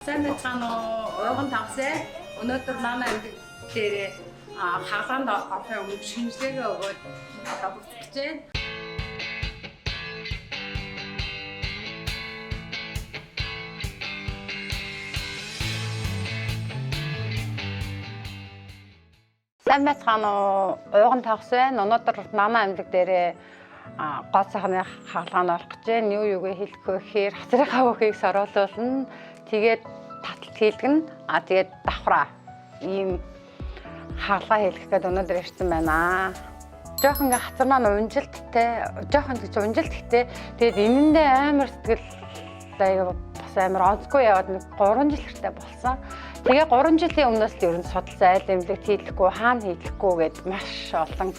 Сайн байцгаана уу? Ойгон тавсаа. Өнөөдөр манай амьд дээр хаалганд орохын өмнө шинжилгээгээ өгөөд одоо бүгдэж байна. Сайн байцгаана уу? Ойгон тавсаа. Өнөөдөр манай амьд дээр гол сайхны хаалганд орох гэж байна. Юуг хэлэх вэ гэхээр хацрын хөвхийг сороолуулна. Тэгээд таталт хийлгэн. Тэгээд давхраа. Ийм хаалгаа хийлгэх гэдэг өнөөдөр ирсэн байна. Жохон ингээ хацар маань унжилттай, жохон гэж унжилттай. Тэгээд энэндээ амар сэтгэл бас амар онцгүй яваад нэг 3 жил хэрэг болсон. Тэгээ 3 жилийн өмнөөс л ер нь судалсан айл эмнэлэгт хийлгэхгүй, хаана хийлгэхгүй гэдээ маш олон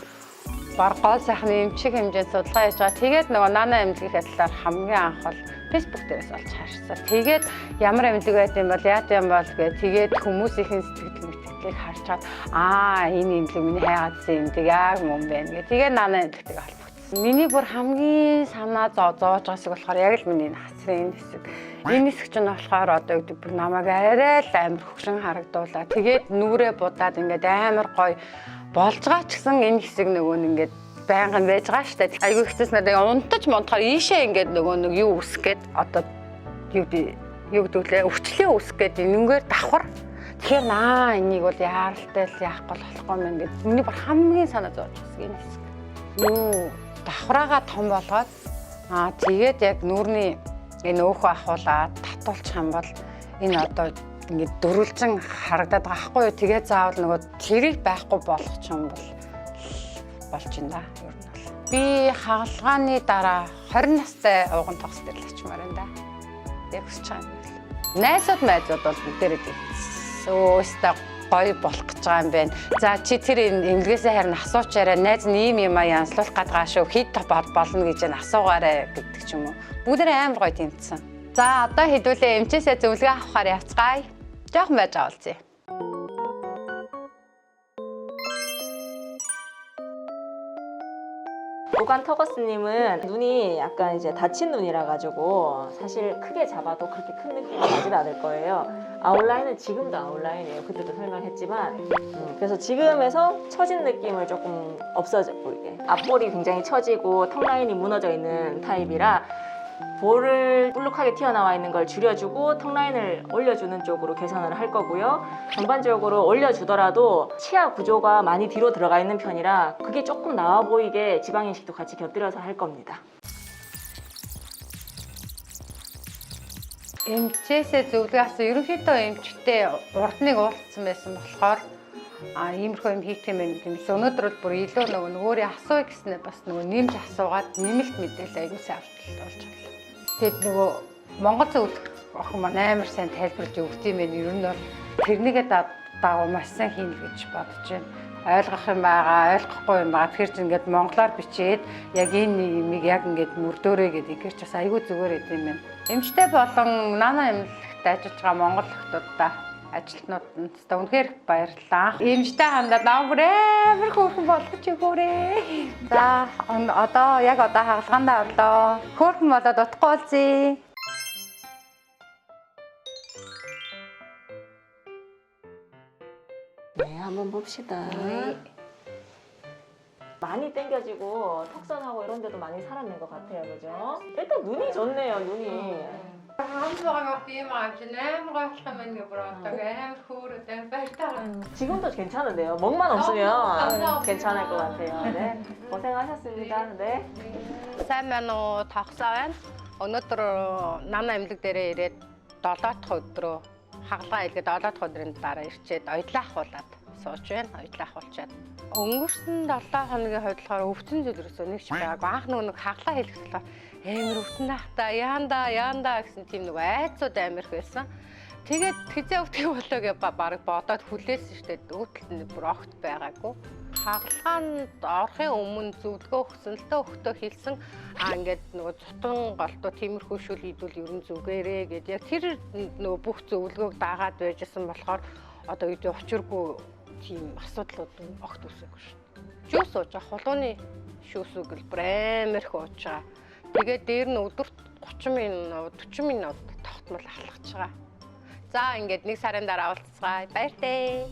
гол сайхны эмчиг хэмжээнд судалгаа хийж байгаа. Тэгээд нөгөө нана эмнэлгийн адилаар хамгийн анх бол Facebook дээрээс олж харсан. Тэгээд ямар эмнэлэг байд юм бол яа юм бол тэгээд хүмүүсийн сэтгэл мэтгэлийг харж чад энэ эмнэлэг миний хайгаадсан эмнэлэг яг мөн байна гэх. Тэгээд нана эмнэлэгтэй холбогдсон. Миний бүр хамгийн санаа зовж байгаа хэсэг болохоор яг л миний хацрын хэсэг. Энэ хэсэг чинь болохоор одоо гэдэг бүр намайг арай л амар хөгшин харагдуулаа. Тэгээд нүрээ будаад ингээд амар гоё болж байгаа ч гэсэн энэ хэсэг нөгөө ингээд байнгын байж байгаа штэ. Айгүй хэцээс надад унтаж монтохоор ийшээ ингээд нөгөө нэг юу үсэх гээд одоо юу гэдүүлээ өвчлөө үсэх гээд энэнгээр давхар. Тэгэхээр энийг бол яаралтай л яахгүй болохгүй мэн гэд. Миний бүр хамгийн санаа зовж байгаа энэ хэсэг. Юу давхраагаа том болгоод тэгээд яг нүрний энэ өөхөө ахуулаад татуулчих юм бол энэ одоо ингээд дөрвөлжин харагдаад байгаа хгүй юу. Тэгээд заавал нөгөө тэрийг байхгүй болгох юм бол болж байна да. Ер нь бол би хаалгааны дараа 20 настай ууган тогс дээр л ачмаар байна да. Яг хүсэж байгаа юм байна. Найзууд бол бүгдээрээ өөстө гоё болох гэж байгаа юм байна. За чи тэр эмнэлгээсээ харин асуучаарай. Найз нь ийм юм янзлуулах гэдэг шүү. Хэд болно гэж асуугаарай гэдэг ч юм уу. Бүгдээрээ амар гоё тэмцсэн. За одоо хэдүүлээ эмчээсээ зөвлөгөө авахаар явцгаая. Жохон байж авалцъя. 오간 터거스님은 눈이 약간 이제 다친 눈이라 가지고 사실 크게 잡아도 그렇게 큰 느낌이 나진 않을 거예요. 아웃라인은 지금도 아웃라인이에요. 그때도 설명했지만 그래서 지금에서 처진 느낌을 조금 없어져 보이게 앞볼이 굉장히 처지고 턱 라인이 무너져 있는 타입이라 볼을 볼록하게 튀어나와 있는 걸 줄여주고 턱 라인을 올려주는 쪽으로 개선을 할 거고요. 전반적으로 올려주더라도 치아 구조가 많이 뒤로 들어가 있는 편이라 그게 조금 나와 보이게 지방 이식도 같이 곁들여서 할 겁니다. Эмчээсээ зөвлөгөө авсан ерөнхийдөө эмчтэй урдныг уулзсан байсан болохоор иймэрхүү юм хийхтэмэн гэмээс өнөөдөр бол бүр илүү нөгөөний асууя гэснээр бас нэмж асуугаад нэмэлт мэдээлэл аягүй сайн авч болж байна. Тэгэд Монгол зөвлөх охин маань амар сайн тайлбарлаж өгд юм байна. Ер нь бол тэрнийгээ дагуу маш сайн хийнэ гэж бодож байна. Ойлгох юм байгаа, ойлгохгүй юм байгаа. Тэгэхээр ч ингээд монголоор бичээд яг энэ юмыг яг ингээд мөрдөөрэй гэдэг ихэр ч бас аягүй зүгээр байд юм байна. Эмчтэй болон нана эмнэлэгт ажиллаж байгаа монгол охтуудаа ажилтнуудад та үнэхээр баярлалаа. Эмчтэй хандаад намайг амар хөөрхөн болгож өгөөрэй. За одоо хаалгандаа орлоо. Хөөрхөн болоод утгагүй болзъя. 네, 한번 봅시다. 네. 많이 당겨지고 턱선하고 이런 데도 많이 살아낸 것 같아요, 그죠? 일단 눈이 좋네요, 눈이. 지금도 괜찮은데요. 먹만 없으면 괜찮을 것 같아요. 네. 고생하셨습니다. 네. Сайн байна уу? Тогсоо байна. Өнөөдөр нана эмнэлэг дээрээ ирээд 7 дахь өдрөө хаалгаа хийлгээд 7 дахь өдрийн дараа ирчээд оёдлоо ахуулаад сууж байна. Оёдлоо ахуулчаад өнгөрсөн 7 хоногийн хувьд болохоор өвчин зүйлрээсөө нэг ч байгаагүй. Анх нэг хаалгаа хийлгэсэн амар өвтөн дахта яанда гэсэн тийм нэг айцууд амирх байсан. Тэгээд хизээ өвтгий болоо гэж баг бодоод хүлээсэн штэ. Өөтөлд нь бүр огт байгаагүй. Хаалгаанд орохын өмнө зөвлөгөө өгсөнлөө өгтөө хэлсэн ингээд нөгөө цутан голтуу тиймэрхүү шүл идвэл ерөн зүгээрээ гэд яг тэр нөгөө бүх зөвлөгөөг дагаад байжсэн болохоор одоо үед учиргүй тийм асуудлууд огт үүсэхгүй шүү. Жуус ууж хулууны шүүс өгөл амар их ууж байгаа. Тэгээд дээр нь өдөрт 30 минут 40 минут тогтмол алхаж байгаа. За ингээд нэг сарын дараа уулзцгаая. Баяртай.